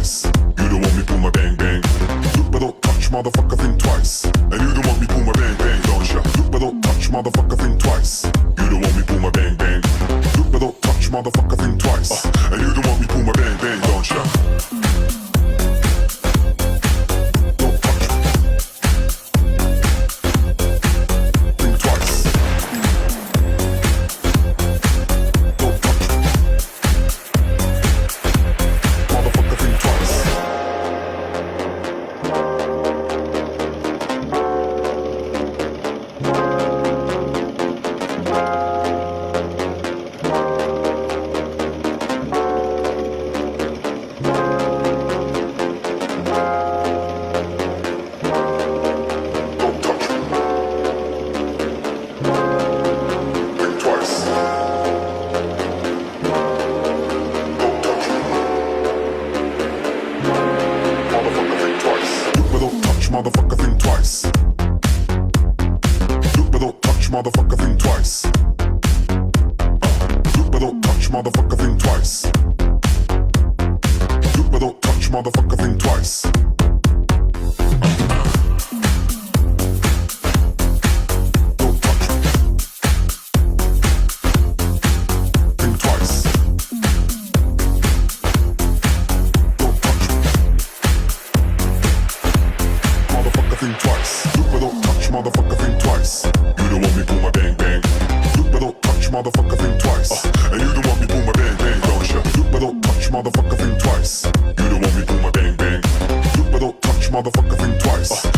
twice. You don't want me pull my bang bang. Look but don't touch motherfucker think twice. And you don't want me pull my bang bang, don't ya? Look but don't touch motherfucker think twice. You don't want me pull my bang bang. Look but don't touch motherfucker think twice. And you don't want me pull my bang bang, don't ya? Don't touch. Think twice. Don't touch. Motherfucker think twice. Don't touch. Think twice. Don't touch. Motherfucker think twice. Look but don't touch motherfucker think twice. Look but don't touch motherfucker think twice. Look but don't touch motherfucker think twice. Look but don't touch motherfucker think twice. Don't touch. Think twice. Don't touch. Motherfucker think twice. Look but don't touch motherfucker think twice. You don't want me pull my bang bang. Look but don't touch motherfucker think twice. And you don't want me pull my bang bang, don't ya? Look but don't touch motherfucker think twice. You don't want me pull my bang bang. Look but don't touch motherfucker think twice.